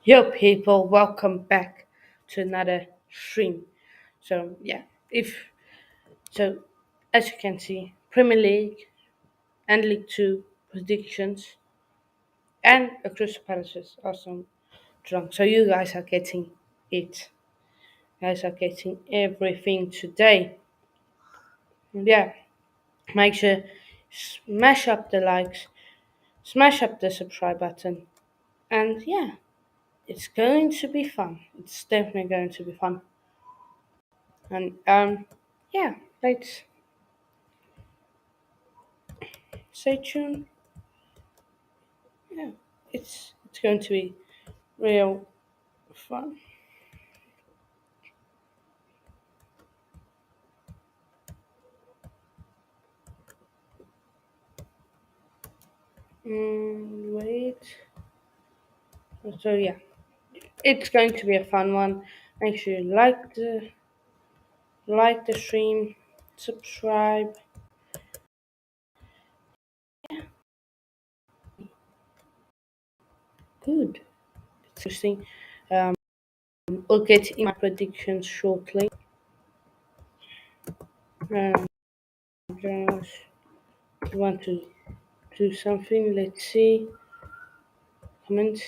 Yo, people, welcome back to another stream. So, yeah, if so, as you can see, Premier League and League Two predictions and a Crystal Palace's awesome drunk. So, you guys are getting it. You guys are getting everything today. Yeah, make sure smash up the likes, smash up the subscribe button, and yeah, it's going to be fun. It's definitely going to be fun. And yeah, let's stay tuned. Yeah, it's going to be real fun. Wait. So yeah, it's going to be a fun one. Make sure you like the stream, subscribe. Good. It's interesting. Um, we'll get in my predictions shortly. Um, just want to do something. Let's see. Comment.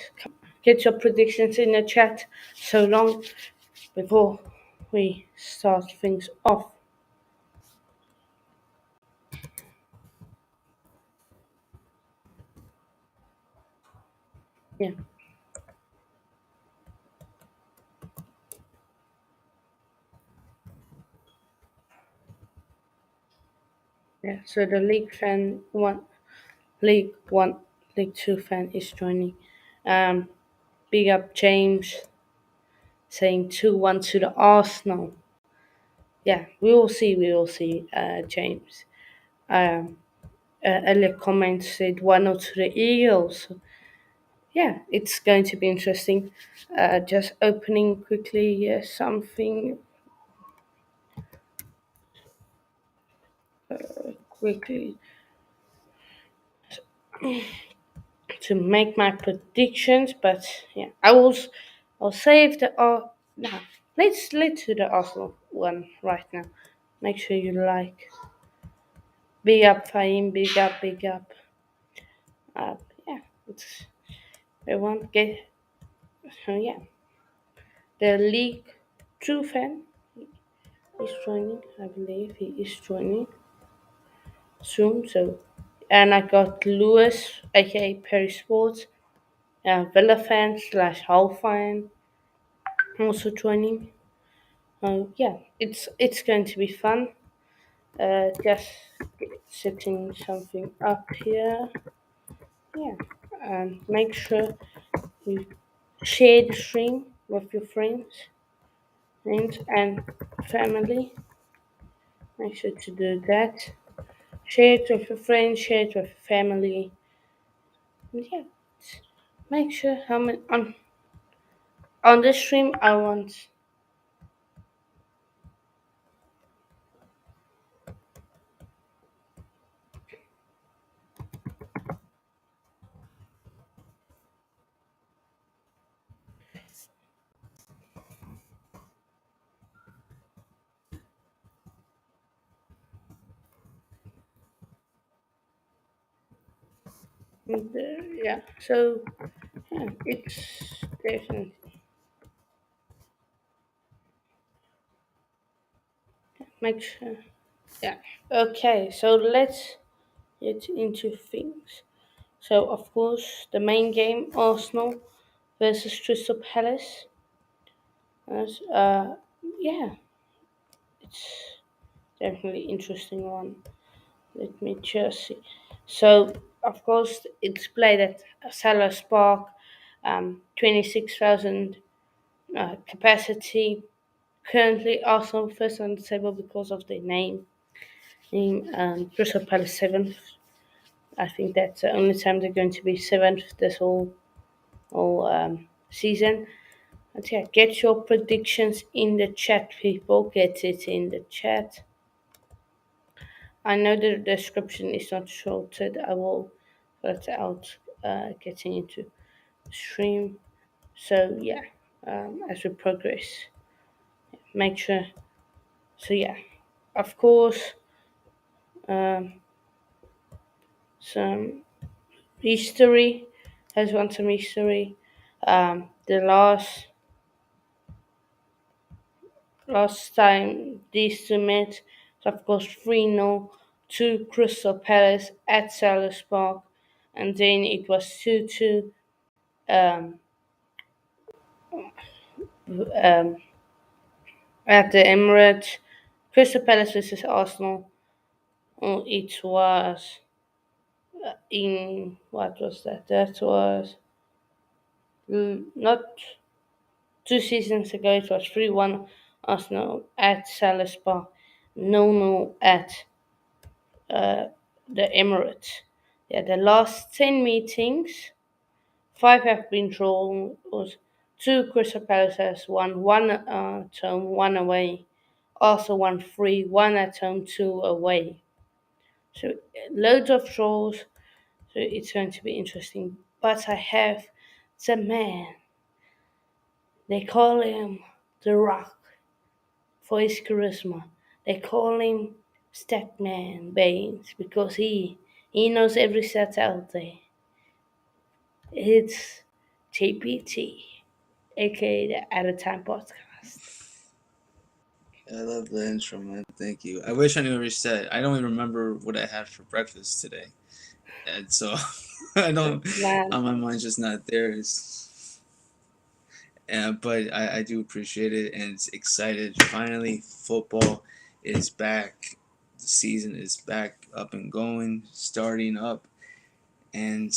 Get your predictions in the chat. So long before we start things off. Yeah, yeah. So the League One, League Two fan is joining. Um, big up James saying 2-1 to the Arsenal. Yeah, we will see. We will see. James. Um, earlier comment said 1-0 to the Eagles. Yeah, it's going to be interesting. Just opening quickly something quickly to make my predictions, but yeah, I'll save the no. Let's do the Arsenal one right now. Make sure you like. Big up Fahim, big up, big up. Yeah, it's everyone get. So yeah, the League True fan is joining. I believe he is joining soon. So, and I got Lewis, aka Perry Sports, Villa fan slash Hull fan, also joining. Yeah, it's going to be fun. Just setting something up here. Yeah, and make sure you share the stream with your friends and family. Make sure to do that. Share it with your friends, share it with your family. And yeah, make sure how many on this stream I want. Yeah, so yeah, it's definitely make sure. Yeah. Okay, so let's get into things. So of course the main game Arsenal versus Crystal Palace. As, yeah, it's definitely interesting one. Let me just see. So of course it's played at Selhurst Park, 26,000 capacity. Currently Arsenal first on the table because of their name Crystal Palace seventh. I think that's the only time they're going to be seventh this whole season. But yeah, get your predictions in the chat, people. Get it in the chat. I know the description is not sorted. I will put out getting into stream. So yeah, as we progress, make sure. So yeah, of course, um, some history has won some history. The last time these two met, so of course 3-0 to Crystal Palace at Selhurst Park, and then it was 2-2 um, um, at the Emirates. Crystal Palace versus Arsenal. It was in what was that? That was not 2 seasons ago. It was 3-1 Arsenal at Selhurst Park. No at uh, the Emirates. Yeah, the last 10 meetings, 5 have been drawn. Two Crystal Palace has won, one at home, one away. Also won 3, one at home, two away. So loads of draws. So it's going to be interesting. But I have the man. They call him The Rock for his charisma. They call him Stackman Baines because he knows every set out there. It's TPT, aka the At a Time podcast. I love the intro, man. Thank you. I wish I knew every set. I don't even remember what I had for breakfast today, and so I don't. Man, My mind's just not there. But I do appreciate it, and it's excited. Finally, football is back. The season is back up and going, starting up, and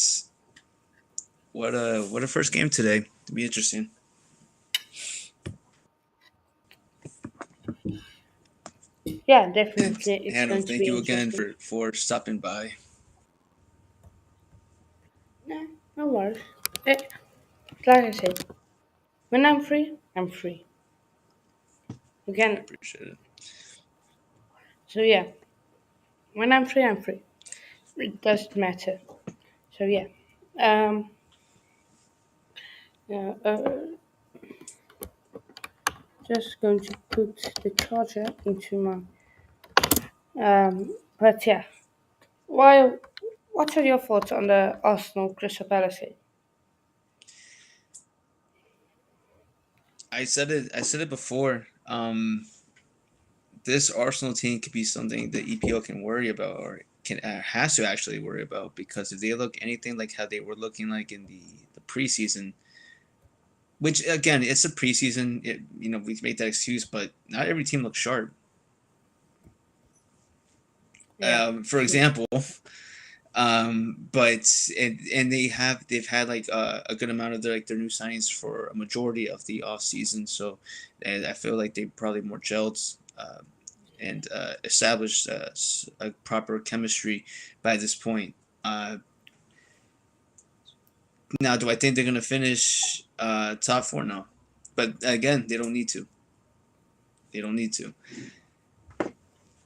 what a first game today. It'll be interesting. yeah, definitely, it's Hannah, going to thank be you again interesting. for stopping by. No, no worries. Eh, like I said, when I'm free, I'm free. I Again, appreciate it. so yeah, when I'm free, I'm free. It doesn't matter. So yeah, um, uh, uh, just going to put the charger into my. But yeah, why? What are your thoughts on the Arsenal Crystal Palace game? I said it. I said it before. This Arsenal team could be something the EPL can worry about, or can has to actually worry about, because if they look anything like how they were looking like in the preseason, which again it's a preseason, we make that excuse, but not every team looks sharp. Yeah, For true. example, but and they've had like a good amount of their new signings for a majority of the off season, so and I feel like they probably more gelled. And established a proper chemistry by this point. Now, do I think they're going to finish top four? No. But again, they don't need to. They don't need to.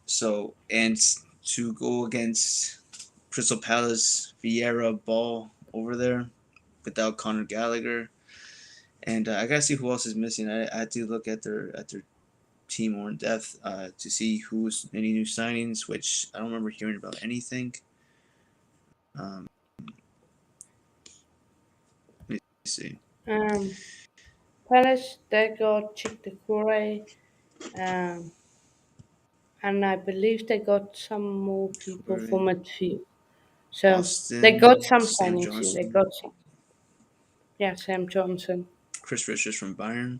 So, and to go against Crystal Palace, Vieira, Ball over there without Conor Gallagher. And I gotta see who else is missing. I had to look at their team more in depth to see who's any new signings, which I don't remember hearing about anything. Um, let me see. Um, Palace they got Chick the and I believe they got some more people Corey, from midfield. So they got Austin, some Sam signings in. They Johnson, got some. Yeah, Sam Johnson. Chris Richards from Bayern.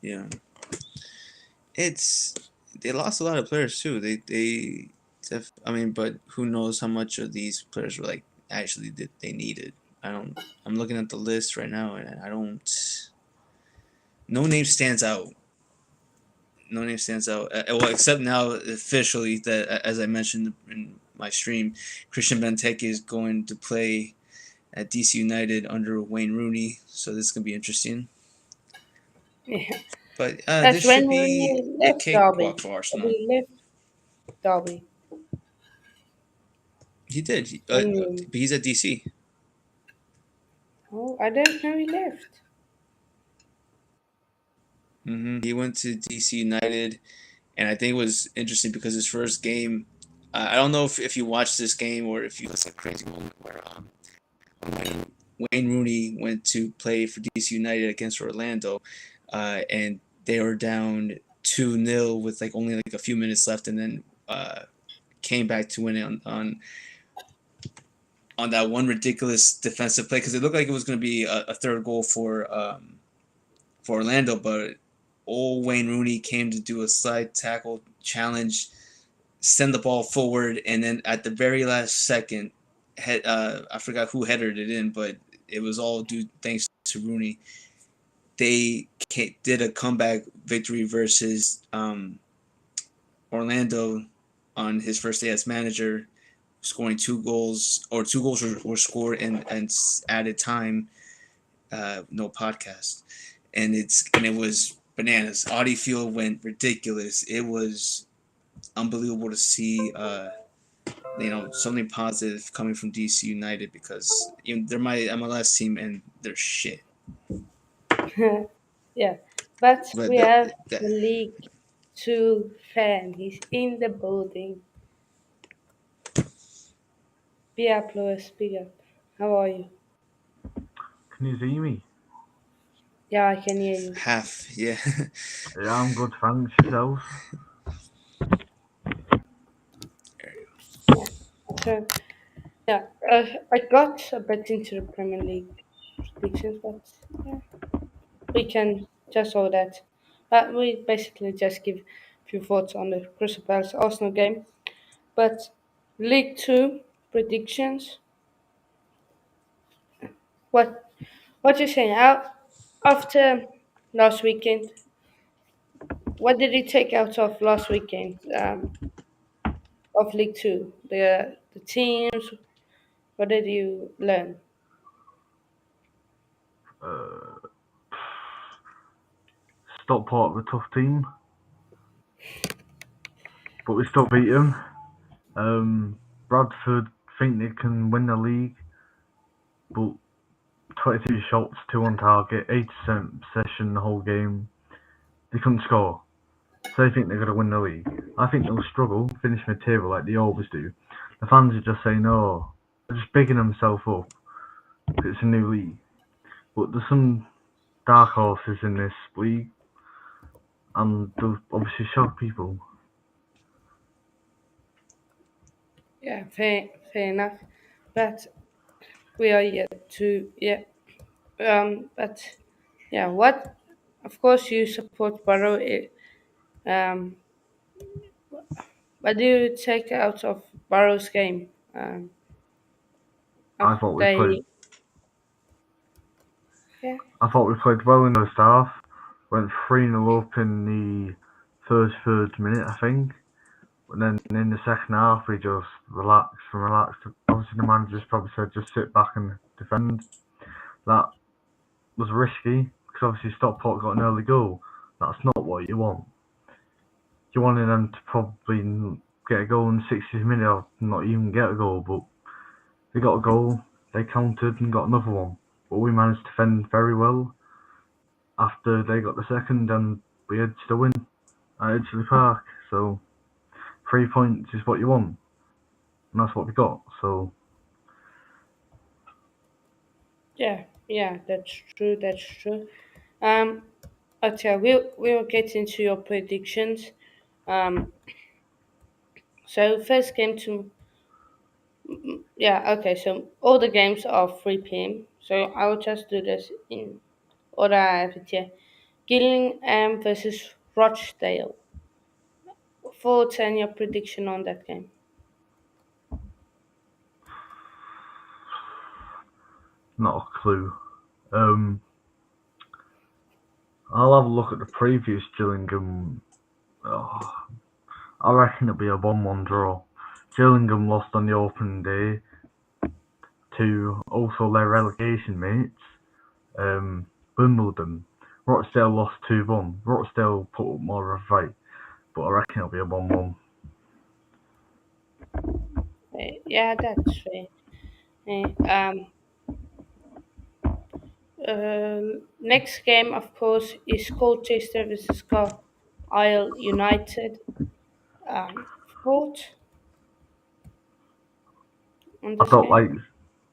Yeah, it's they lost a lot of players too. I mean, but who knows how much of these players were like actually that they needed. I don't. I'm looking at the list right now, and I don't. No name stands out. No name stands out. Well, except now officially that, as I mentioned in my stream, Christian Benteke is going to play at DC United under Wayne Rooney. So this is gonna be interesting. Yeah, But this that's when should be we a left cakewalk Derby. for Arsenal. We left Derby. He did, When we, but he's at DC. oh, I don't know he left. He went to DC United, and I think it was interesting because his first game. I don't know if you watched this game or if you. It's a crazy moment where Wayne, Wayne Rooney went to play for DC United against Orlando, and they were down 2-0 with like only like a few minutes left, and then came back to win it on that one ridiculous defensive play because it looked like it was going to be a third goal for Orlando, but old Wayne Rooney came to do a slide tackle challenge, send the ball forward, and then at the very last second, I forgot who headed it in, but it was all due thanks to Rooney. They did a comeback victory versus Orlando on his first day as manager, scoring two goals were scored and added time. No podcast, and it was bananas. Audi Field went ridiculous. It was unbelievable to see. Something positive coming from DC United because they're my MLS team and they're shit. Yeah, but But we have that the League Two fan. He's in the building. Be up, Louis. Speak up. How are you? Can you see me? Yeah, I can hear you. half, yeah. Yeah, I'm good, thanks. Yourself? Yeah. So, yeah, I got a bit into the Premier League predictions, but yeah, we can just all that. We basically just give a few thoughts on the Crystal Palace Arsenal game. But League Two predictions. What what you saying? After last weekend, what did you take out of last weekend of League Two? The teams. What did you learn? Uh, Stockport are a tough team, but we still beat them. Bradford think they can win the league, but 22 shots, 2 on target, 80% possession the whole game. They couldn't score. So they think they're going to win the league. I think they'll struggle, finish mid-table like they always do. The fans are just saying, oh, they're just bigging themselves up. It's a new league. But there's some dark horses in this league, and they'll obviously shock people. Yeah, fair enough. But we are yet to yeah. But yeah, what? Of course, you support Barrow. What do you take out of Barrow's game? I thought we played. They yeah I thought we played well in the first half. Went 3-0 up in the 33rd minute, I think. And then in the second half, we just relaxed and relaxed. Obviously, the manager's probably said just sit back and defend. That was risky because obviously Stockport got an early goal. That's not what you want. You wanted them to probably get a goal in the 60th minute or not even get a goal, but they got a goal, they countered and got another one. But we managed to defend very well after they got the second and we edged the win at Edgeley Park. So 3 points is what you want, and that's what we got. So yeah, that's true. That's true. Um, okay, we'll get into your predictions. Um, so first game to yeah, okay. So all the games are 3 p.m. So I will just do this in order I have it here. Gillingham versus Rochdale. Full 10 year prediction on that game. not a clue. Um, I'll have a look at the previous Gillingham. Oh, I reckon it'll be a 1-1 draw. Gillingham lost on the opening day to also their relegation mates, Wimbledon. Rochdale lost 2-1. Rochdale put up more of a fight, but I reckon it'll be a 1-1. Yeah, that's fair. Eh, Um, Next game, of course, is Colchester versus Carlisle United. Thought on I this don't game? like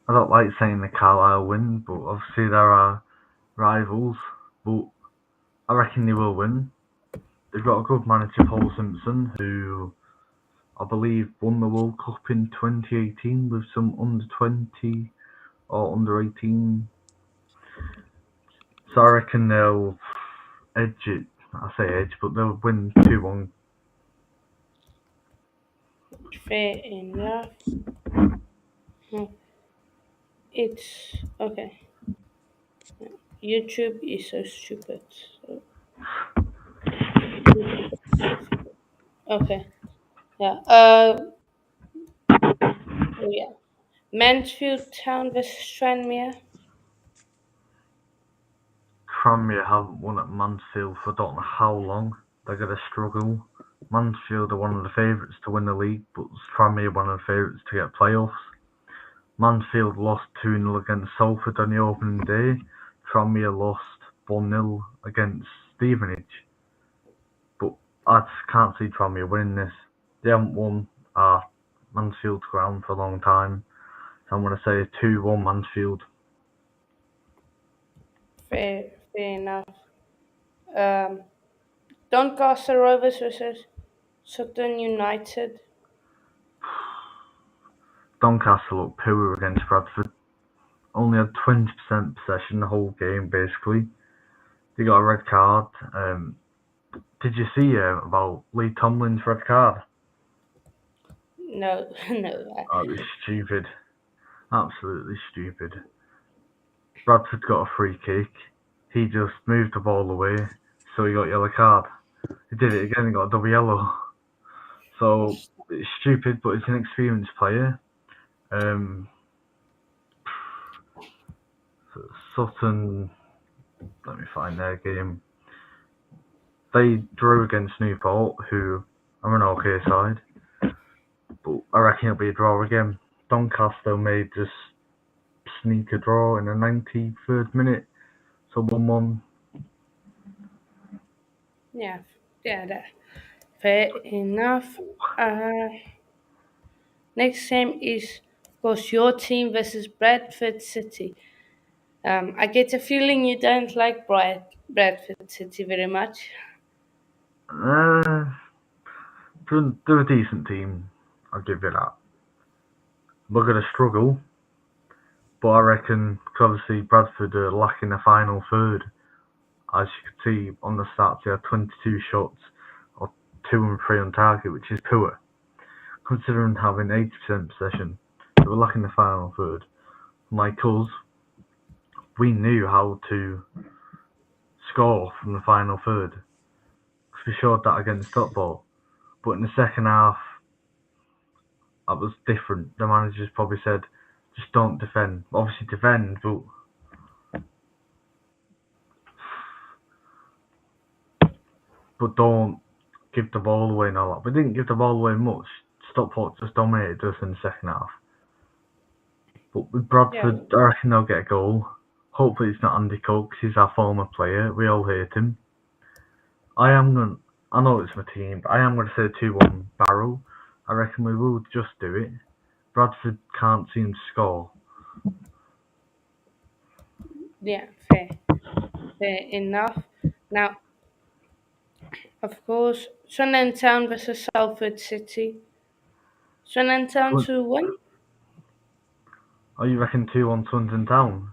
I don't like saying the Carlisle win, but obviously there are rivals. But I reckon they will win. They've got a good manager, Paul Simpson, who I believe won the World Cup in 2018 with some under 20 or under 18. So I reckon they'll edge it. I say edge, but they'll win 2-1. Fair enough. Hmm, It's okay. YouTube is so stupid. So YouTube is so stupid. Okay. Yeah. Oh yeah. Mansfield Town versus Tranmere. Tranmere haven't won at Mansfield for don't know how long. They're going to struggle. Mansfield are one of the favourites to win the league, but Tranmere are one of the favourites to get playoffs. Mansfield lost 2-0 against Salford on the opening day. Tranmere lost 1-0 against Stevenage. But I just can't see Tranmere winning this. They haven't won at Mansfield's ground for a long time. So I'm going to say 2-1 Mansfield. Fair enough. Um, Doncaster Rovers versus Sutton United. Doncaster looked poor against Bradford. Only had 20% possession the whole game, basically. They got a red card. Did you see about Lee Tomlin's red card? No, no. Oh, it was stupid. Absolutely stupid. Bradford got a free kick. He just moved the ball away, so he got a yellow card. He did it again, he got a double yellow. So it's stupid, but he's an experienced player. Um, Sutton, let me find their game. They drew against Newport, who are an okay side, but I reckon it'll be a draw again. Doncaster may just sneak a draw in the 93rd minute, so 1-1. Yeah, yeah. Fair enough. Next game is, of course, your team versus Bradford City. I get a feeling you don't like Bradford City very much. Uh, they're a decent team, I'll give you that. We're going to struggle, but I reckon, 'cause obviously Bradford are lacking a final third. As you can see on the stats, they had 22 shots, or 2 and 3 on target, which is poor. Considering having 80% possession, they were lacking the final third. Like us, we knew how to score from the final third, because we showed that against Stockport. But in the second half, that was different. The managers probably said, just don't defend. Obviously defend, but don't give the ball away and all that. We didn't give the ball away much. Stockport just dominated us in the second half. But with Yeah, Bradford, I reckon they'll get a goal. Hopefully it's not Andy Cole, 'cause he's our former player. We all hate him. I know it's my team, but I am gonna say 2-1 Barrow. I reckon we will just do it. Bradford can't seem to score. yeah, fair enough. Now, of course, Sunderland Town versus Salford City. Sunderland Town Swin- 2-1. Oh, you reckon 2-1 Swindon Town?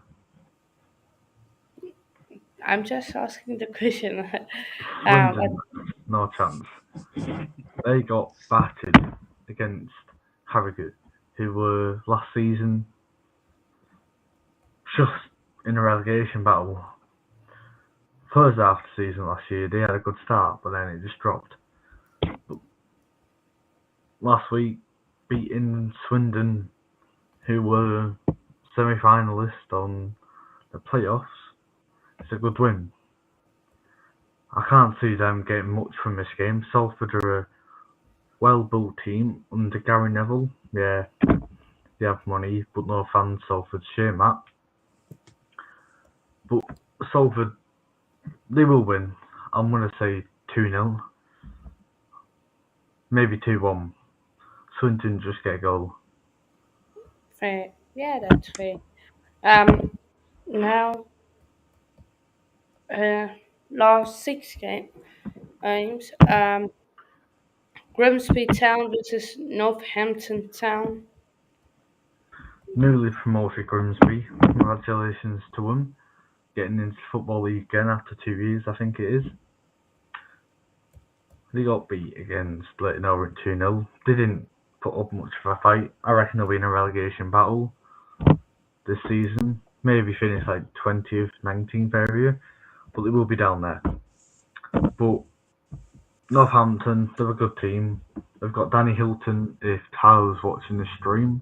I'm just asking the question. But Swindon, no chance. They got battered against Harrogate, who were last season just in a relegation battle. First half of the season last year, they had a good start, but then it just dropped. But last week, beating Swindon, who were semi-finalists on the playoffs, it's a good win. I can't see them getting much from this game. Salford are a well-built team under Gary Neville. Yeah, they have money, but no fans. Salford's shame that. But Salford, they will win. I'm going to say 2-0, maybe 2-1. Swinton just get a goal. Fair. Yeah, that's fair. Um, now, uh, last six games. Grimsby Town versus Northampton Town. Newly promoted Grimsby, congratulations to them. Getting into Football League again after 2 years, I think it is. They got beat against Leighton Orient 2-0. They didn't put up much of a fight. I reckon they'll be in a relegation battle this season. Maybe finish like 20th, 19th area, but they will be down there. But Northampton, they're a good team. They've got Danny Hilton. If Tyler's watching the stream,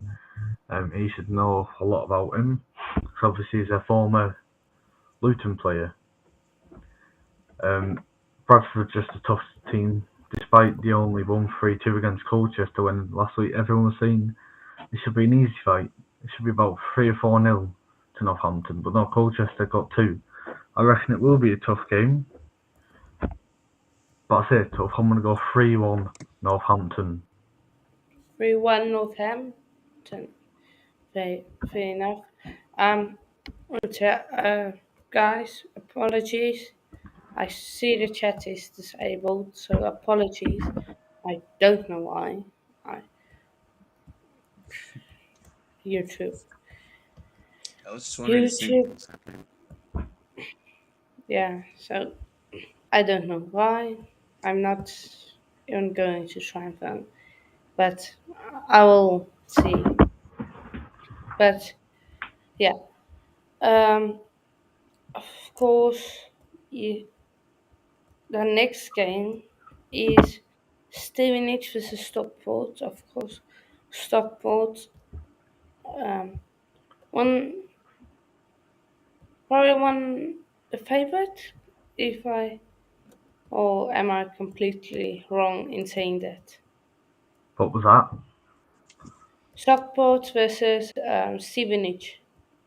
he should know a lot about him. Because obviously he's a former Luton player. Bradford's just a tough team. Despite they only won 3-2 against Colchester when last week everyone was saying it should be an easy fight. It should be about 3 or 4-0 to Northampton, but no, Colchester got 2. I reckon it will be a tough game. But I say tough, I'm going to go 3-1 Northampton. 3-1 Northampton. Fair enough. Um, guys, apologies. I see the chat is disabled, so apologies. I don't know why. I YouTube. I was just wondering the same YouTube. things happening. Yeah, so I don't know why. I'm not even going to try and find, but I will see. But yeah, um, of course, you, the next game is Stevenage versus Stockport. Of course, Stockport. Um, one probably one the favorite. If I or am I completely wrong in saying that? What was that? Stockport versus Stevenage.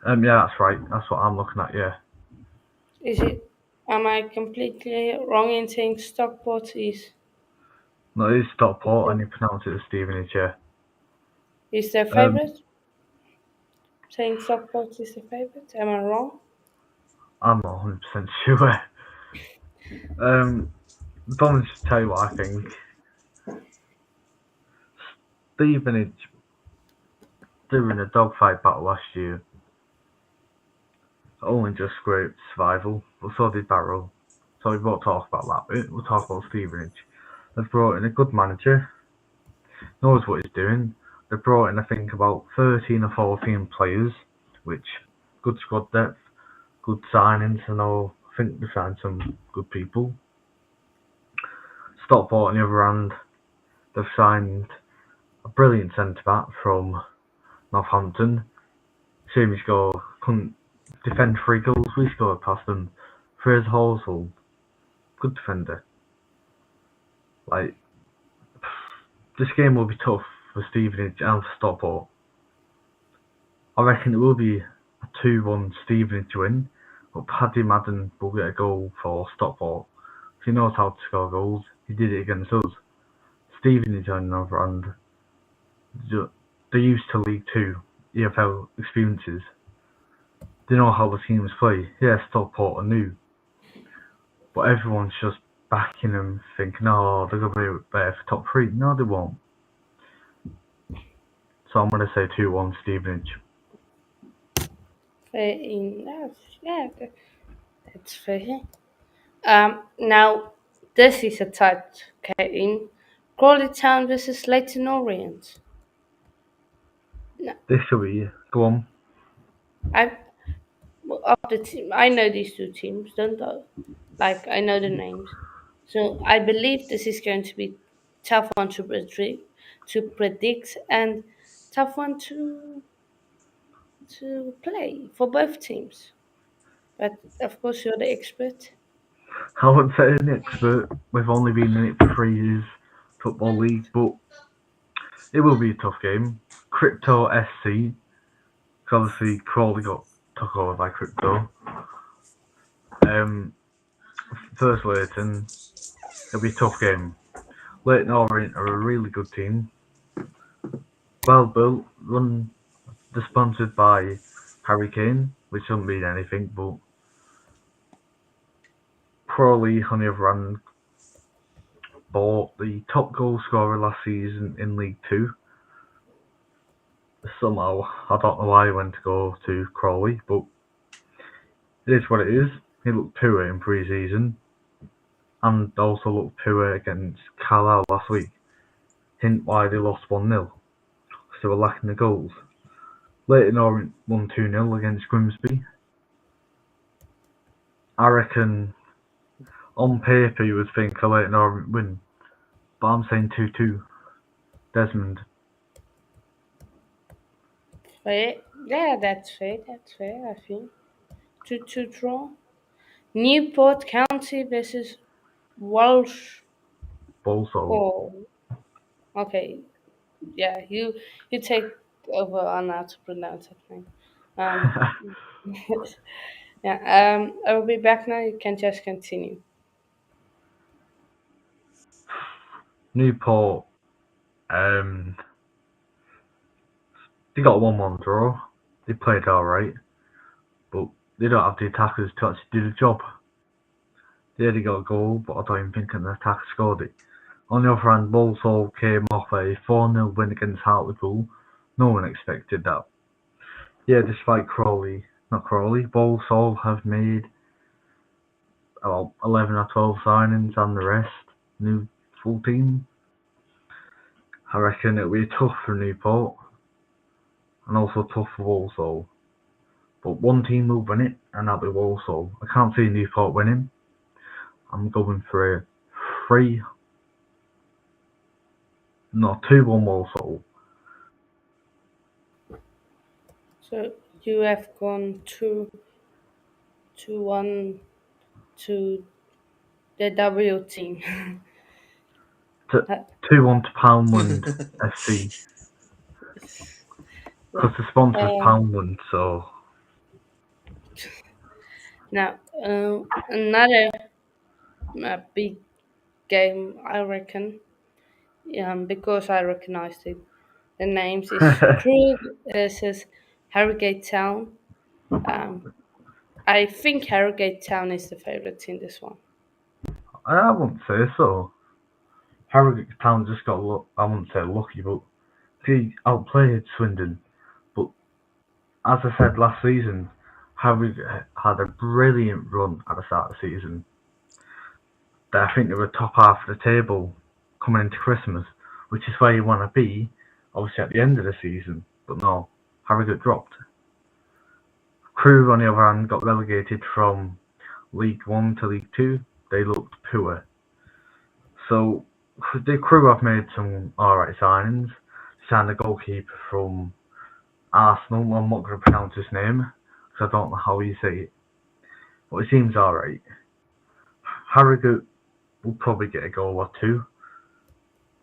Yeah, that's right. That's what I'm looking at, yeah. Is it? Am I completely wrong in saying Stockport No, it is Stockport and you pronounce it as Stevenage, yeah. is their Um, favorite? Saying Stockport is the favorite? Am I wrong? I'm not 100% sure. But I'm just tell you what I think. Stevenage, they were in a dogfight battle last year. Only just scraped survival, but so did Barrow. So we won't talk about that bit. We'll talk about Stevenage. They've brought in a good manager, knows what he's doing. They've brought in, I think, about 13 or 14 players, which good squad depth, good signings, and all. I think they signed some good people. Stockport, on the other hand, they've signed a brilliant centre back from Northampton. Seamus goal couldn't defend 3 goals. We scored past them. Fraser Horsell, good defender. Like, this game will be tough for Stevenage and for Stockport. I reckon it will be a 2-1 Stevenage win, but Paddy Madden will get a goal for Stockport. He knows how to score goals. He did it against us. Stevenage, on the other hand, they're used to League Two EFL experiences. They know how the teams play. Yeah, Stockport are new, but everyone's just backing them, thinking, oh, they're going to be better for top 3. No, they won't. So I'm going to say 2-1 Stevenage. Fair enough. Yeah, that's fair. Now this is a tight game. Crawley Town versus Leighton Orient. No, This will be, go on. I of the team. I know these two teams, don't I? Like I know the names, so I believe this is going to be tough one to predict and tough one to play for both teams. But of course, you're the expert. I wouldn't say an expert. We've only been in it for 3 years, Football League, but it will be a tough game. Crypto SC, because obviously Crawley got took over by Crypto. First Leighton, it'll be a tough game. Leighton Orient are a really good team. Well built, run, they're sponsored by Harry Kane, which doesn't mean anything, but Crawley, on the other hand, bought the top goal scorer last season in League Two. Somehow, I don't know why he went to go to Crawley, but it is what it is. He looked poor in pre-season, and also looked poor against Carlisle last week. Hint why they lost 1-0, because they were lacking the goals. Leighton Orient won 2-0 against Grimsby. I reckon, on paper you would think a Leighton Orient win, but I'm saying 2-2. Desmond. Fair. Yeah, that's fair. That's fair. I feel 2-2 draw. Newport County versus Walsh. Bolso. Oh, okay. Yeah, you take over on how to pronounce that name. Um, yeah. I will be back now. You can just continue. Newport, they got a 1-1 draw. They played alright, but they don't have the attackers to actually do the job. They already got a goal, but I don't even think an attacker scored it. On the other hand, Walsall came off a 4-0 win against Hartlepool. No one expected that. Yeah, despite Walsall have made about 11 or 12 signings and the rest, new full team. I reckon it'll be tough for Newport and also tough for Walsall. But one team will win it, and that'll be Walsall. I can't see Newport winning. I'm going for a 2-1 Walsall. So you have gone 2-1 to the W team. 2-1 to Poundland FC. Because the sponsor's uh, Poundland, so Now, another big game, I reckon, because I recognized it. The names is Crew versus Harrogate Town. Um, I think Harrogate Town is the favorite in this one. I wouldn't say so. Harrogate Town just got I wouldn't say lucky, but he outplayed Swindon. But as I said last season, Harrogate had a brilliant run at the start of the season. I think they were top half of the table coming into Christmas, which is where you want to be, obviously at the end of the season. But no, Harrogate dropped. Crewe, on the other hand, got relegated from League One to League Two. They looked poor. So the Crewe have made some alright signings. Signed a goalkeeper from Arsenal. I'm not going to pronounce his name because I don't know how you say it, but it seems alright. Harrogate will probably get a goal or two,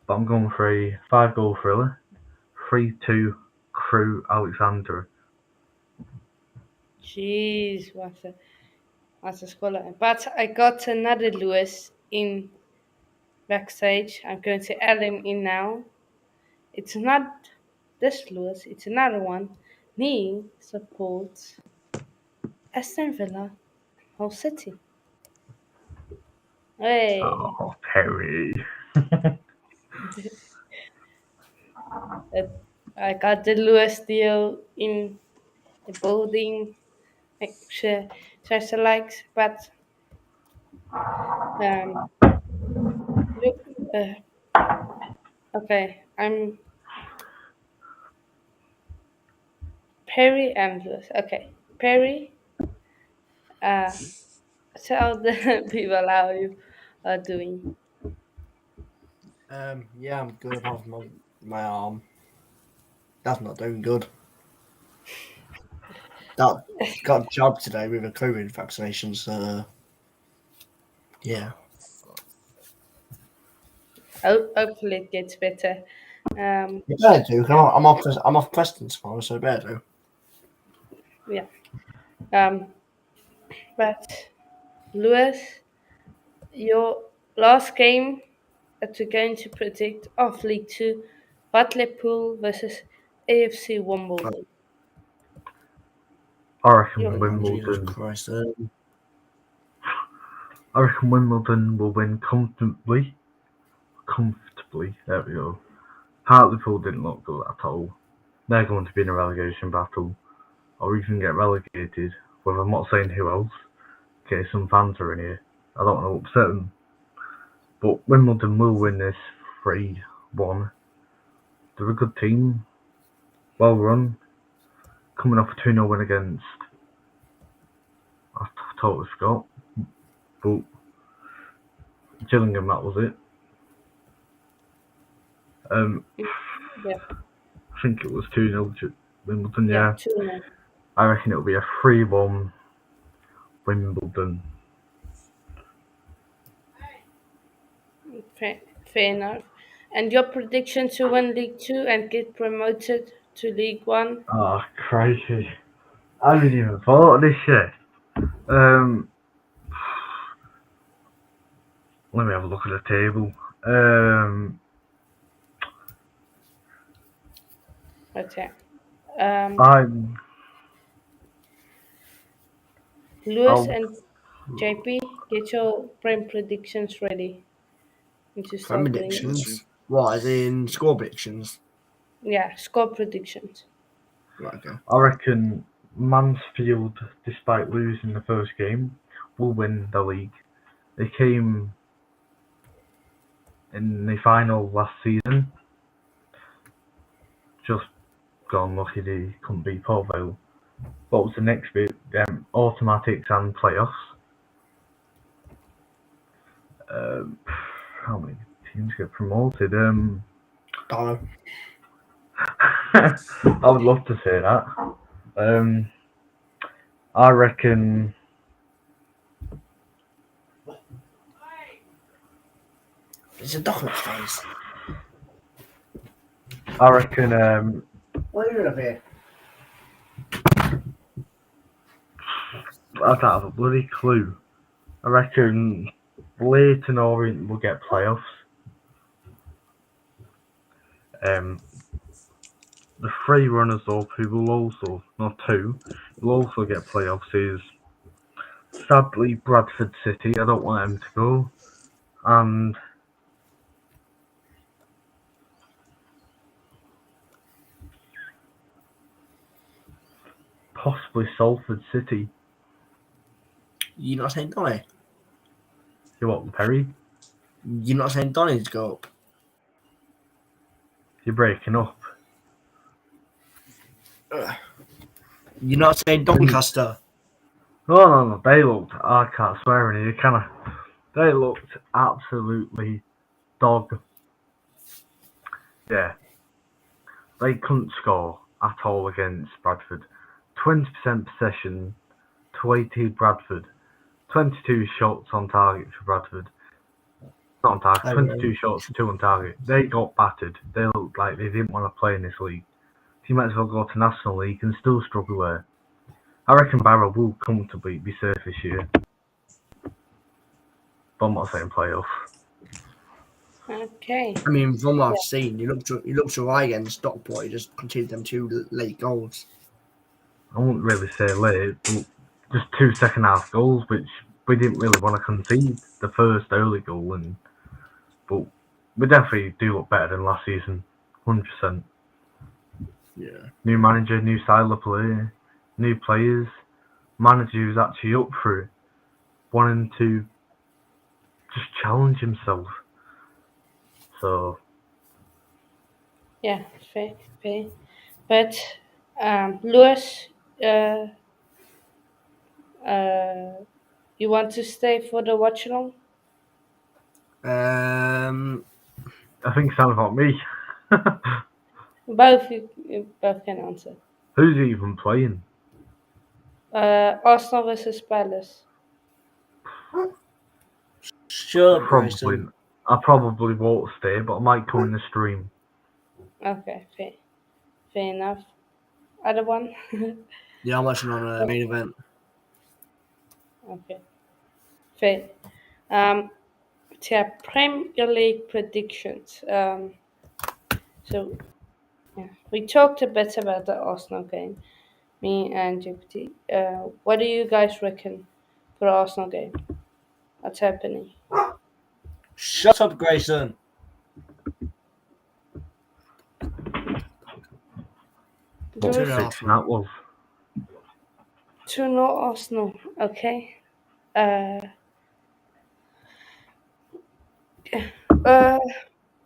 but I'm going for a 5-goal thriller. 3-2 Crewe Alexandra. Jeez, what's a scoreline? But I got another Lewis in backstage. I'm going to add him in now. It's not this Lewis, it's another one. He supports Aston Villa, Hull City. Hey, Oh, Perry. uh, I got the Lewis deal in the building. Make sure there's the likes, but um, look, okay, I'm Perry and Lewis. Okay, Perry. Uh, tell the people how you are doing. Yeah, I'm good apart from my arm. That's not doing good. That got jobbed today with a COVID vaccination, so yeah. Hopefully it gets better. It better do. 'Cause I'm off Preston tomorrow, so it better do. Yeah. Um, but Lewis, your last game that we're going to predict of League Two, Hartlepool versus AFC Oh, Wimbledon. I reckon Your oh, Jesus Wimbledon. Christ. I reckon Wimbledon will win comfortably. Comfortably. There we go. Hartlepool didn't look good at all. They're going to be in a relegation battle, or even get relegated. Well, I'm not saying who else. Okay, some fans are in here. I don't want to upset them. But Wimbledon will win this 3-1. They're a good team. Well run. Coming off a 2-0 win against. I totally forgot. But Gillingham, that was it. Yeah, I think it was 2-0 to Wimbledon, yeah, yeah. 2-0. I reckon it'll be a 3-1 Wimbledon. Fair enough. And your prediction to win League Two and get promoted to League One? Oh, crikey. I haven't even thought of this yet. Let me have a look at the table. Okay. I'm. Lewis I'll, and JP, get your prem predictions ready. Need to start doing it. Got you. Predictions. What, as in score predictions? Yeah, score predictions. Right, okay. I reckon Mansfield, despite losing the first game, will win the league. They came in the final last season. Just gone lucky they couldn't beat Port Vale. What was the next bit? Automatics and playoffs. Um, how many teams get promoted? Don't I would love to say that. Um, I reckon. It's a duck on its face. I reckon. What are you doing up here? I don't have a bloody clue. I reckon Leighton Orient will get playoffs. Um, the three runners-up who will also, not two, will also get playoffs is sadly Bradford City. I don't want them to go, and possibly Salford City. You're not saying Donny? You want Perry? You're not saying Donny to go up? You're breaking up. You're not saying Doncaster? No. They looked. I can't swear in here, can I? They looked absolutely dog. Yeah, they couldn't score at all against Bradford. 20% possession to 18 Bradford. 22 shots on target for Bradford. Not on target, I don't know. 22 shots, 2 on target. They got battered. They looked like they didn't want to play in this league. So you might as well go to National League and still struggle there. I reckon Barrow will comfortably be safe this year. But I'm not saying playoff. Okay. I mean, from what I've seen, he looked alright against Stockport. He just conceded them 2 late goals. I wouldn't really say late, but just 2 second half goals, which we didn't really want to concede. The first early goal, but we definitely do look better than last season. 100%. Yeah. New manager, new style of play, new players. Manager who's actually up for it, wanting to just challenge himself. So Yeah, fair. But Lewis, uh, you want to stay for the watchalong? I think it sounds like me. You both can answer. Who's he even playing? Arsenal versus Palace. Shut up, Probably. Bryson. I probably won't stay, but I might come in the stream. Okay, fair enough. Other one? Yeah, I'm watching on a main event. Okay. Fair. Yeah, Premier League predictions. So yeah, we talked a bit about the Arsenal game, me and GPT. What do you guys reckon for the Arsenal game? What's happening? Shut up, Grayson. 2 Lewis, 0 6 and Arsenal. that was. 2-0 Arsenal. Okay. Uh, uh,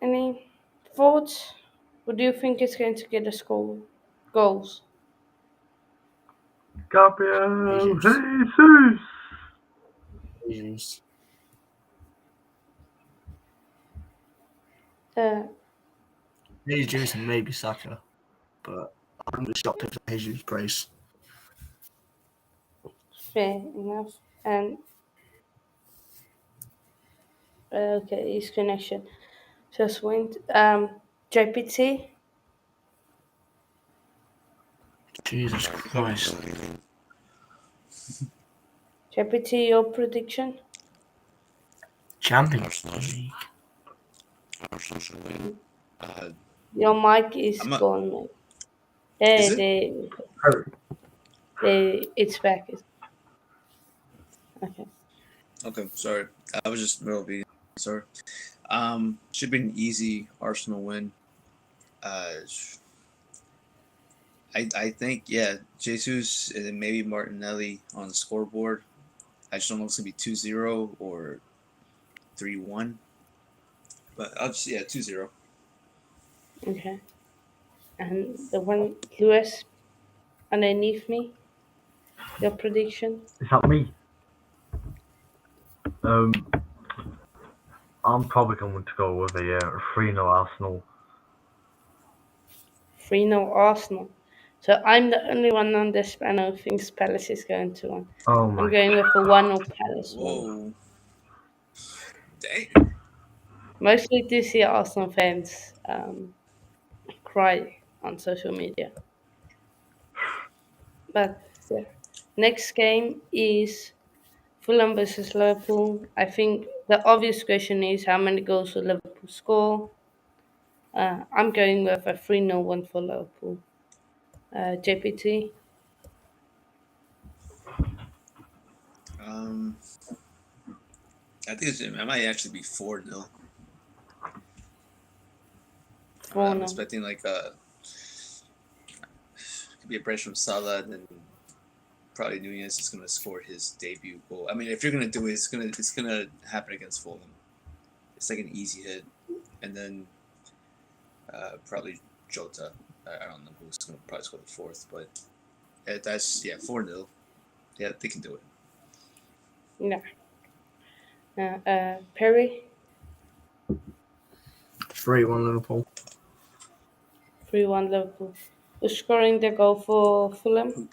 any thoughts? What do you think is going to get the score goals? Gabriel Jesus. Jesus! Jesus. Uh, Jesus and maybe Saka. But I'm just shocked if Jesus Grace. fair enough. And okay, his connection just went. JPT, Jesus Christ. JPT, your prediction? Champions League. Arsenal should win. Your mic is I'm not. gone, mate. Is There, it? it's back. Okay. Okay, sorry. I was just middle of eating. Sorry. Should be an easy Arsenal win. Uh, I think Jesus and then maybe Martinelli on the scoreboard. I just don't know if it's gonna be 2-0 or 3-1. But I'll just 2-0. Okay. And the one Lewis underneath me, your prediction? Is that me? Um, I'm probably going to go with a 3-0 Arsenal. 3-0 Arsenal. So I'm the only one on this panel who thinks Palace is going to win. Oh I'm my going with a 1-0 Palace win. Whoa. Dang. Mostly to see Arsenal fans cry on social media. But yeah. Next game is Fulham versus Liverpool. I think the obvious question is how many goals will Liverpool score? I'm going with a 3-0 win for Liverpool. JPT, Um, I think it might actually be 4-0. 4 I'm 0. expecting like could be a pressure from Salah, and then probably Nunez is gonna score his debut goal. I mean, if you're gonna do it, it's gonna happen against Fulham. It's like an easy hit, and then probably Jota. I don't know who's gonna probably score the fourth, but that's 4-0. Yeah, they can do it. No. Perry, 3-1 Liverpool. 3-1 Liverpool. Who's scoring the goal for Fulham?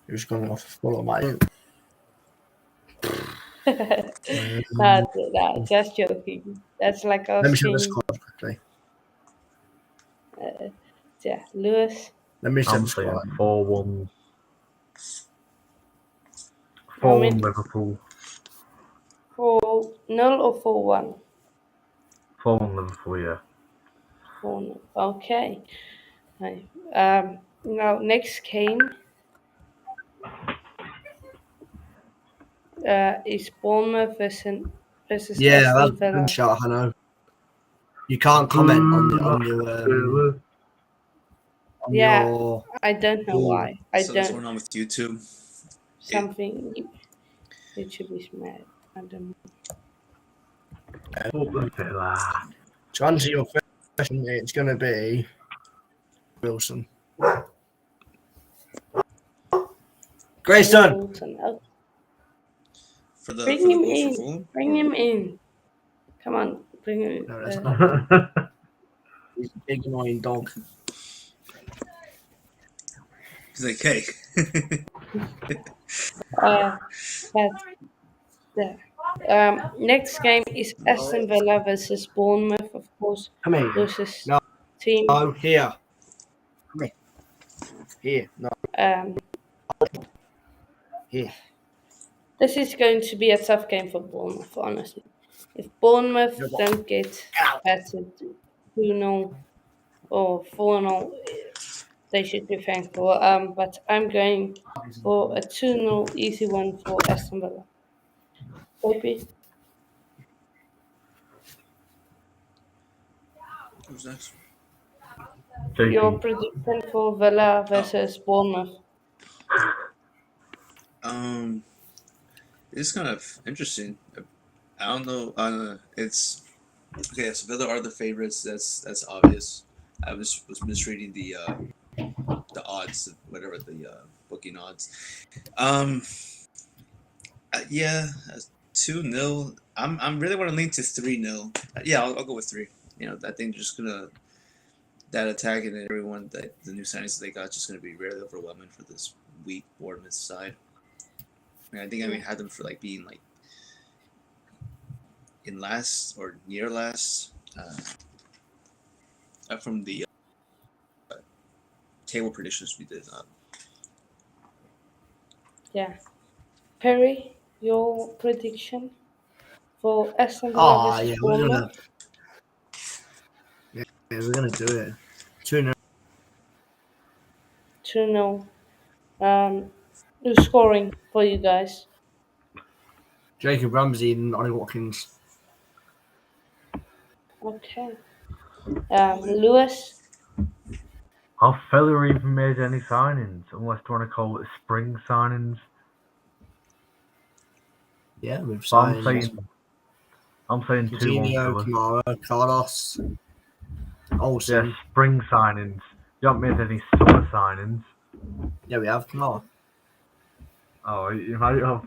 Who's going off full of my Nah, just joking. That's like Let me show the asking, squad quickly. Lewis. Let me show I'm the saying squad. 4-1. I 4-1 mean, Liverpool. 4-0 or 4-1? 4-1 Liverpool, yeah. 4-0. Okay. Right. Now, next game is Bournemouth versus Yeah, that's Aston a good Villa. shot, I know. You can't comment on the on Yeah, your I don't know goal. why. I So that's don't. going on with YouTube. Something YouTube is mad. I don't know. Villa. To answer your question, it's going to be Wilson. Grayson! Wilson. Oh, For the bring him goals for in. Fulham. Bring him in. Come on, bring him. No, that's not. He's a big annoying dog. He's like, hey. But yeah. Next game is Aston Villa versus Bournemouth, of course. Come here. Versus No, team. no, here. Come here. Here. No, Um, here. This is going to be a tough game for Bournemouth, honestly. If Bournemouth You know what? don't get Get out. battered 2-0 or 4-0, they should be thankful. But I'm going for a 2-0 easy one for Aston Villa. Maybe Who's next? your JP. prediction for Villa Oh, versus Bournemouth. um, it's kind of interesting. I don't know. It's okay. So Villa are the favorites. That's obvious. I was misreading the odds, whatever the booking odds. Um, yeah, 2-0. I'm really want to lean to 3-0. Yeah, I'll go with three. I think they're just gonna that attack and everyone that the new signings that they got just gonna be really overwhelming for this weak Bournemouth side. I think I Yeah. even had them for like being like in last or near last from the table predictions we did. Yeah. Perry, your prediction for Aston Villa Ah, versus yeah, Bournemouth? we're gonna do it. 2-0. 2-0. Who's scoring for you guys? Jacob Ramsey and Ollie Watkins. Okay. All in. Lewis? Have Villa even made any signings, unless you want to call it spring signings? Yeah, we've But I'm signed saying I'm saying 2-1 Coutinho, Villa. Kamara, Carlos, Yeah, Olsen. spring signings. You haven't made any summer signings. Yeah, we have Kamara. Oh, you might have.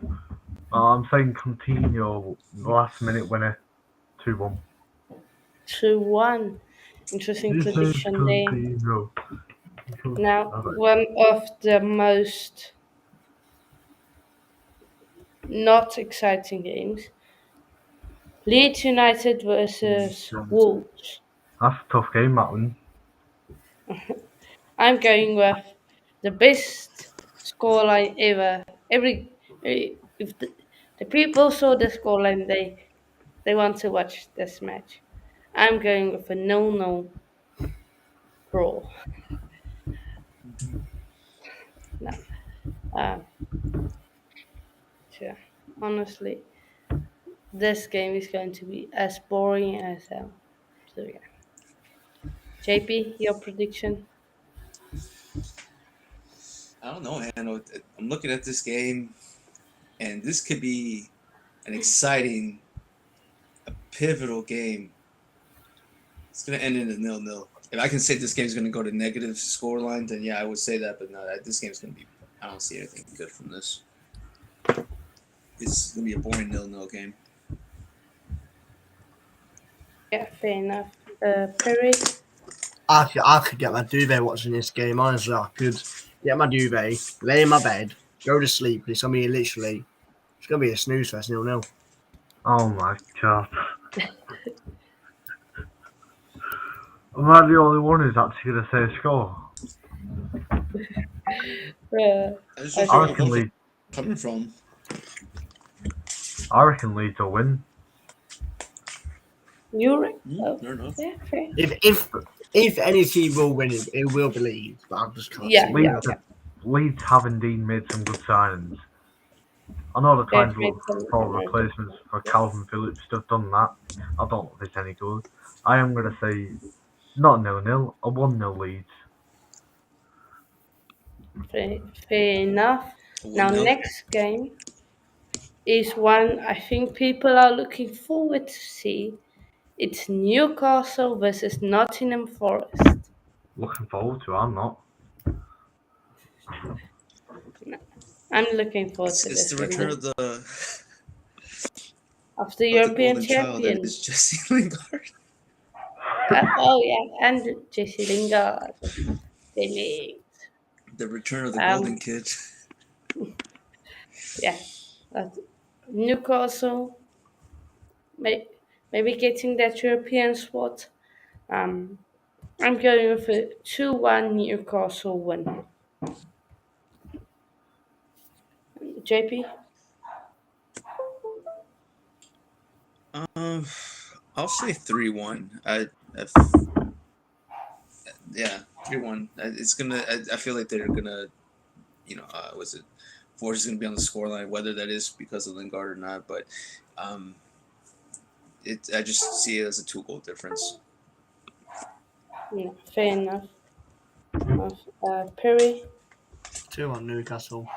I'm saying Coutinho, last minute winner, 2-1. 2-1. Interesting This is prediction there. Coutinho. Now, Alright. one of the most not exciting games. Leeds United versus Wolves. That's a tough game, that one. I'm going with the best scoreline ever. If the people saw the scoreline, they want to watch this match. I'm going with a no draw. No, uh, yeah. Honestly, this game is going to be as boring as hell. So yeah. JP, your prediction? I don't know, man. I'm looking at this game, and this could be an exciting, pivotal game. It's gonna end in a 0-0. If I can say this game's gonna go to negative scoreline, then yeah, I would say that. But no, this game's gonna be. I don't see anything good from this. It's gonna be a boring 0-0 game. Yeah, fair enough. Perry? I could get my duvet watching this game. Honestly, I could get my duvet, lay in my bed, go to sleep. It's gonna be literally, it's gonna be a snooze fest, 0-0. Oh my god. Am I the only one who's actually going to say a score? Uh, I just I don't see I where don't. reckon both are Leeds, coming from. I reckon Leeds will win. Oh, Fair enough. yeah, fair. If any team will win it will be Leeds, but I just can't Yeah, see it. yeah, Leeds, yeah. Leeds have indeed made some good signings. I know they're trying They've to made look some for good. replacements for Calvin Phillips. They've done that. I don't know if it's any good. I am going to say not 0-0, a 1-0 Leeds. Fair enough. A Now, 1-0. next game is one I think people are looking forward to see. It's Newcastle versus Nottingham Forest. Looking forward to it, I'm not. I'm looking forward to It's the this return one. of the Of the of the European golden child that champion. is Jesse Lingard. Oh, yeah, and Jesse Lingard. Delete. The return of the golden Um, kid. yeah. But Newcastle, may, maybe getting that European spot. Um, I'm going with a 2-1 Newcastle win. JP? Um, I'll say 3-1. I yeah, 3-1. It's gonna. I feel like they're gonna. Was it? Forge is gonna be on the scoreline, whether that is because of Lingard or not. But um, I just see it as a 2 goal difference. Yeah, fair enough. Perry, 2-1 Newcastle.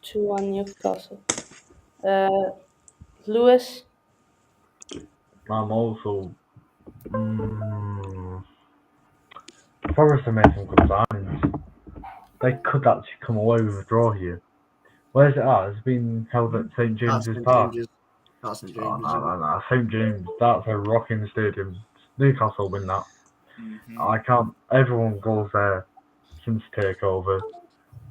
2-1 Newcastle. Uh, Lewis, I'm also. Mm, Forest have made some good signings. They could actually come away with a draw here. Where's it at? It's been held at St That's James's St Park. James's. That's St Oh, James's, no, isn't no, it? no. St James, that's a rocking stadium. Newcastle win that. Hmm. I can't. Everyone goes there since takeover.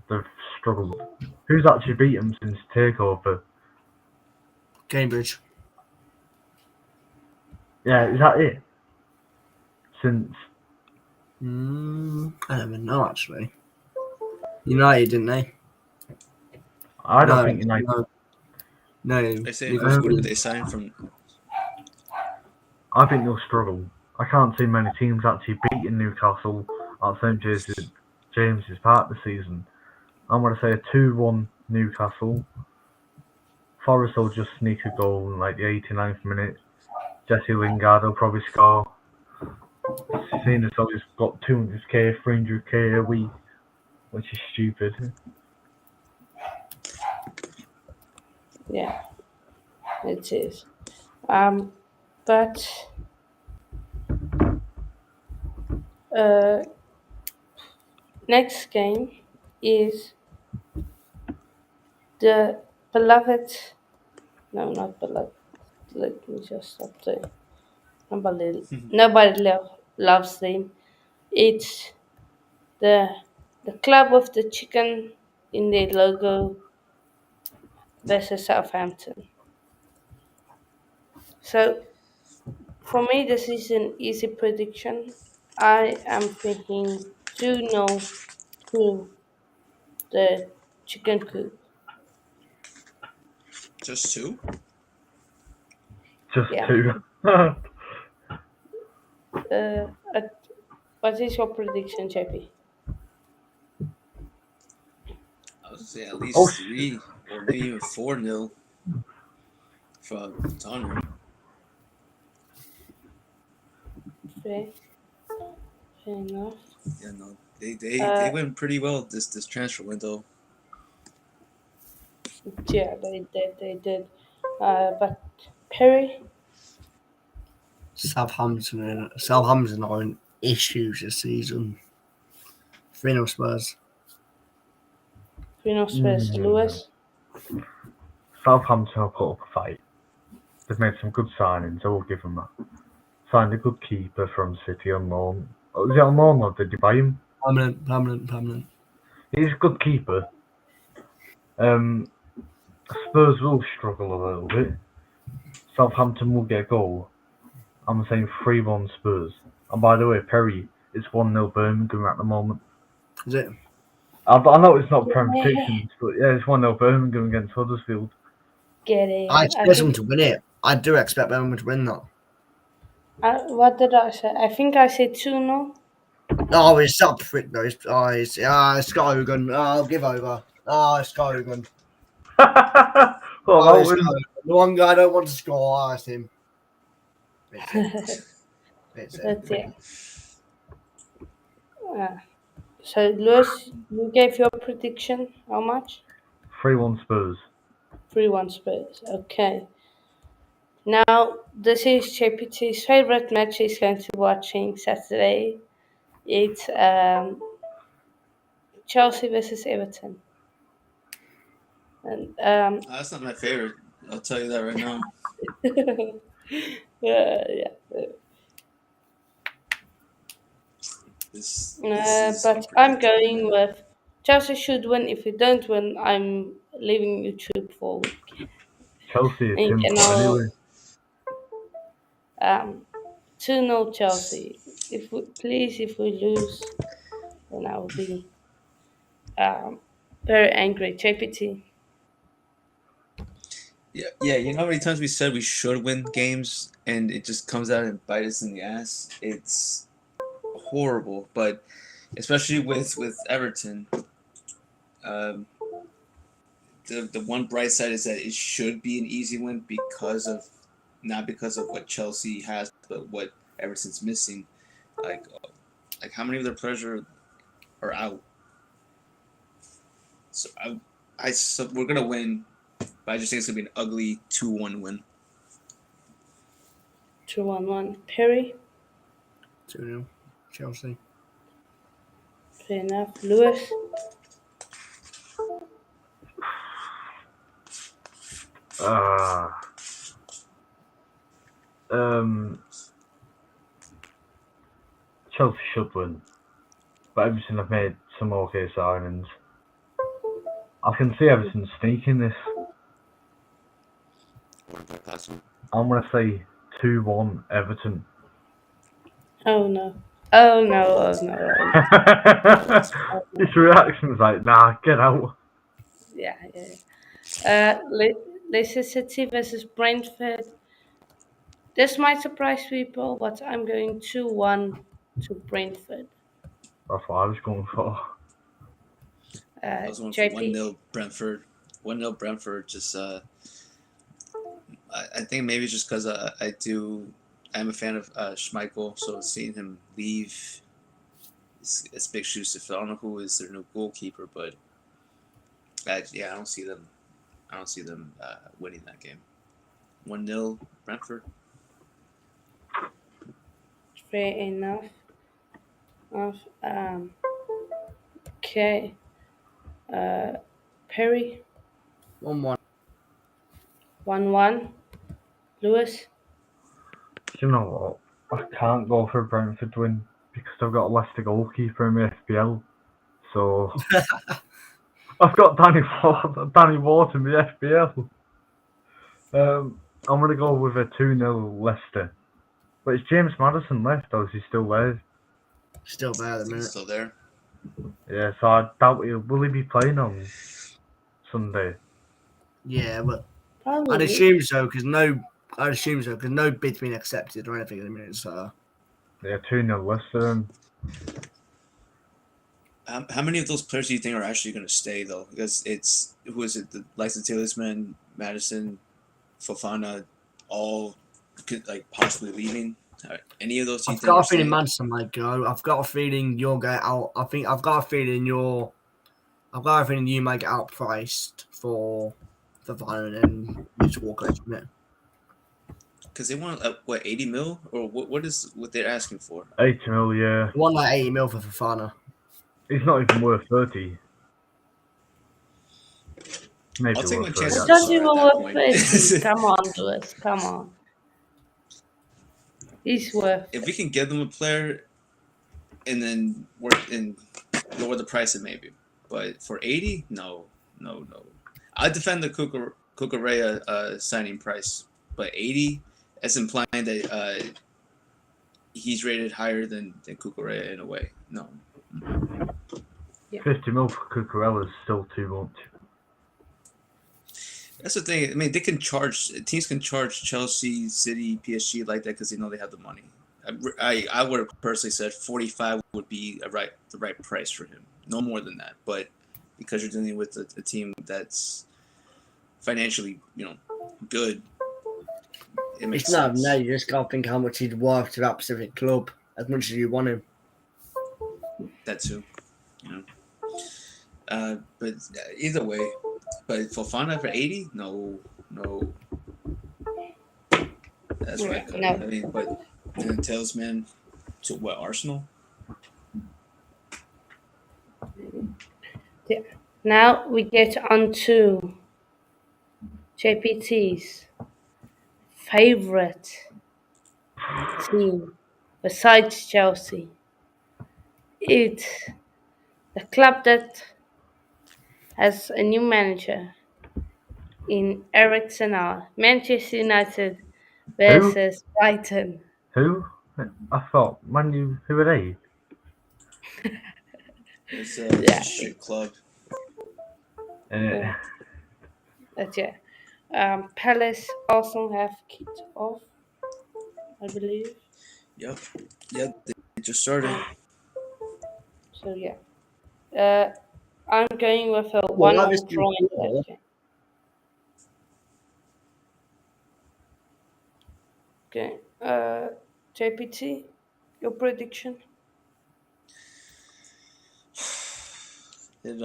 They've struggled. Who's actually beat them since takeover? Cambridge. Yeah, is that it? Since I don't even know actually. United, didn't they? I don't No, think United. no, no. I say who Newcastle. did Um, they sign from? I think they'll struggle. I can't see many teams actually beating Newcastle at St James's Park this season. I'm going to say a 2-1 Newcastle. Forest will just sneak a goal in like the 89th minute. Jesse Lingard will probably score. Seeing as though he's got 200k, 300k a week, which is stupid. yeah, it is. But uh, next game is the beloved. No, not beloved. Let me just stop there. Nobody loves them. It's the the club with the chicken in their logo versus Southampton. So for me, this is an easy prediction. I am thinking 2-0 to the chicken coop. Just two? Just Yeah. two. Uh, uh, what is your prediction, JP? I would say at Oh, least three or maybe even 4-0 for Tottenham. Fair, fair enough. Yeah, no, they Uh, went pretty well this transfer window. yeah, they did. But Perry, Southampton are in issues this season. 3-0 Spurs. Bruno Spurs, mm, Lewis. Southampton will put up a fight. They've made some good signings, I will give them that. Signed a good keeper from City on loan. Oh, is it on loan or did you buy him? Permanent. He's a good keeper. Um, Spurs will struggle a little bit. Southampton will get a goal. I'm saying 3-1 Spurs. And by the way, Perry, it's 1-0 Birmingham at the moment. Is it? I know it's not prime Yeah, predictions, but yeah, it's 1-0 Birmingham against Huddersfield. get I in. I expect them think. to win it. I do expect Birmingham to win that. What did I say? I think I said 2-0. Oh, it's up prick though. It's Scott Hogan. Oh, I'll give over. Oh, it's Scott Hogan. Well, Oh, that it's Scott win. Hogan. The one guy I don't want to score. Oh, it's him. It's him. It's him. But yeah. Uh, so Lewis, you gave your prediction. How much? 3-1 Spurs. 3-1 Spurs. Okay. Now this is JPT's favorite match he's going to be watching Saturday. It's Chelsea versus Everton. And That's not my favorite. I'll tell you that right now. yeah. This is But I'm unpredictable, going man. with Chelsea should win. If we don't win, I'm leaving YouTube for a week. Chelsea are And you can simple all anyway. 2-0 Chelsea. If we lose, then I will be um, very angry. JPT. Yeah. You know how many times we said we should win games, and it just comes out and bites us in the ass. It's horrible, but especially with Everton, um, the one bright side is that it should be an easy win because of not because of what Chelsea has, but what Everton's missing. Like like how many of their players are out? So so we're gonna win, but I just think it's gonna be an ugly 2-1 win. 2-1-1. Perry, 2-0 Chelsea. fair enough. Lewis, Uh, um, Chelsea should win, but Everton have made some okay signings. I can see Everton sneaking this. I'm gonna say 2-1 Everton. oh no. Oh no, oh no, oh no. Oh, no. His reaction's like, nah, get out. Yeah, yeah. Leicester City versus Brentford. This might surprise people, but I'm going 2-1 to Brentford. That's what I was going for. I was going for one JP, 0 Brentford. 1-0 Brentford. Just I think maybe just because I'm a fan of Schmeichel, so seeing him leave, it's big shoes to fill. I don't know who is their new goalkeeper, but I don't see them. I don't see them winning that game. 1-0 Brentford. fair enough. Okay. Perry, 1-1. 1-1. Lewis, Do you know what? I can't go for a Brentford win because I've got a Leicester goalkeeper in my FPL. So I've got Danny Ward in my FPL. I'm gonna go with a 2-0 Leicester. But is James Maddison left or is he still there? Still there I at the think he's minute. still there. Yeah, so I doubt will he be playing on Sunday? Yeah, but I'd probably. assume so because no bid's been accepted or anything at the minute. So Yeah, 2-0 Leicester. And How many of those players do you think are actually going to stay though? Because it's who is it? The likes of Talisman, Madison, Fofana, all could like possibly leaving. Any of those do you I've think got are a feeling staying? Manchester might go. I've got a feeling you'll get out. I've got a feeling you might get outpriced for Vine and you just walk away from it. Because they want what 80 mil or what is what they're asking for? 80 mil, yeah. You want like 80 mil for Fofana. He's not even worth 30. I'll Maybe take my worth 30 It's chances with not actually. Sar even at that worth point. 30. Come on, Lewis. Come on. He's worth If we it. can give them a player and then work and lower the price, it maybe. But for 80, no. I defend the Cucurella signing price, but 80, that's implying that he's rated higher than Cucurella in a way. No. 50 mil for Cucurella is still too much. That's the thing. I mean, teams can charge Chelsea, City, PSG like that because they know they have the money. I would have personally said 45 would be the right price for him. No more than that. But because you're dealing with a team that's financially, good, it It's makes not no, sense. you just gotta think how much he's worth to that specific club as much as you want him. That too. You know. But either way, but Fofana for 80, no, that's Yeah, right. Cut. I no. mean, but then Talisman to what Arsenal? Yeah. Now we get on to JPT's favorite team besides Chelsea. It's the club that has a new manager in Eric Senna, Manchester United Who? versus Brighton. Who? I thought, man, who are they? It's a Yeah, shit club. Uh, yeah, that's yeah. Palace Arsenal have kicked off, I believe. Yep. Yep. They just started. So yeah. I'm going with a Well, one like this all draw in that before. game. Okay. JPT, your prediction? It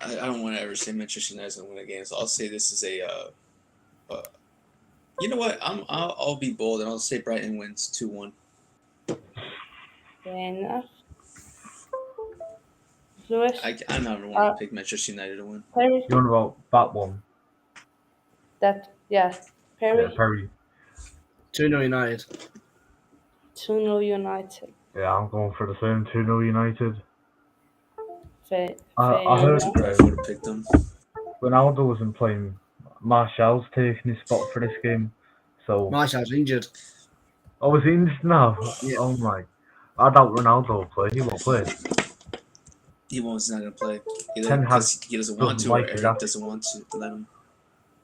I don't want to ever say Manchester United's gonna win a game, so I'll say this is a you know what? I'll be bold and I'll say Brighton wins 2-1. Fair enough. Lewis? I never want Uh, to pick Manchester United to win. Perry? You want about that one? Yeah. Yeah, Perry? Perry. 2-0 United. 2-0 United. Yeah, I'm going for the same 2-0 United. Fair I I heard enough. would have picked them. Ronaldo wasn't playing. Martial's taking his spot for this game. So, Martial's injured. oh, was he injured now? Yeah. Oh my. I doubt Ronaldo will play. He won't play. He's not gonna play either Ten Hag because he doesn't want doesn't to, or like his Eric attitude. doesn't want to let him.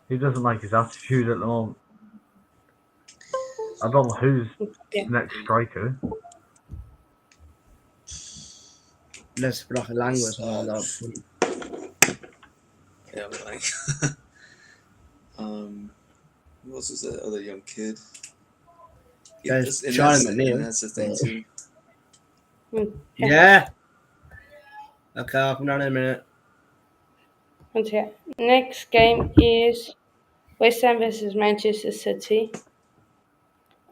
He doesn't like his attitude at the moment. I don't know who's Yeah. next striker. Let's put like a language on that. Yeah, but like, who else is that other young kid? Yeah, There's Charlie McNeil. that's the thing too. Yeah. Okay, I'll come down in a minute. Okay. Next game is West Ham versus Manchester City.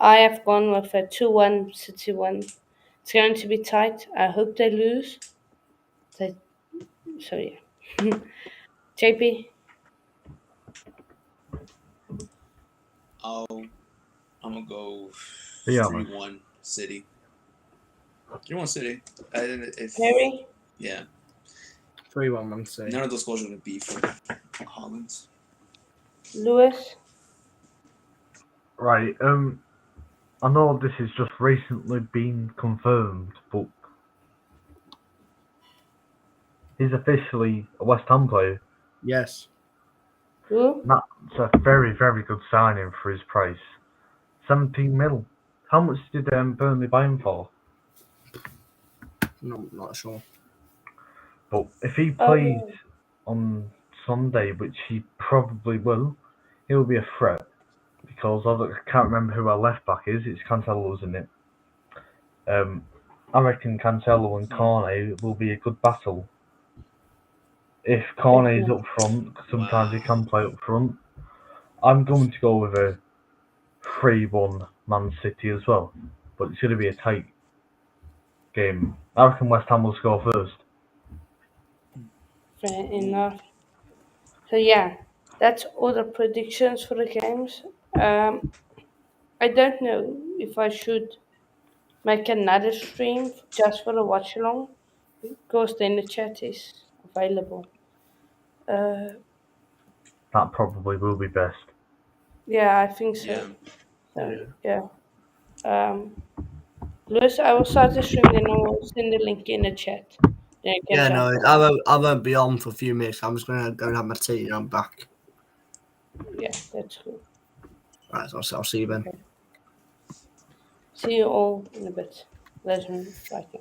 I have gone with a 2-1 City one. It's going to be tight. I hope they lose. So yeah. JP? I'm gonna go Be honest. 3-1 City. 3-1 City. If Perry? yeah, 3-1 Man City. none of those goals are gonna be for Holland. Lewis? Right. I know this has just recently been confirmed, but he's officially a West Ham player. Yes. Who? That's a very, very good signing for his price. 17 mil. How much did Burnley buy him for? Not sure. But if he plays on Sunday, which he probably will, he'll be a threat. Because I can't remember who our left back is. It's Cancelo, isn't it? I reckon Cancelo and Cornet will be a good battle. If Cornet is up front, sometimes he can play up front. I'm going to go with a 3-1 Man City as well. But it's going to be a tight game. I reckon West Ham will score first. Fair enough. So yeah, that's all the predictions for the games. I don't know if I should make another stream just for the watch along because then the chat is available. That probably will be best. Yeah, I think so. Yeah. So yeah. Lewis, I will start the stream, then I will send the link in the chat. Then you can Yeah, no, jump I on. won't be on for a few minutes. I'm just gonna go and have my tea and I'm back. Yeah, that's cool. Right, so I'll see you then. Okay. See you all in a bit. Let's right now.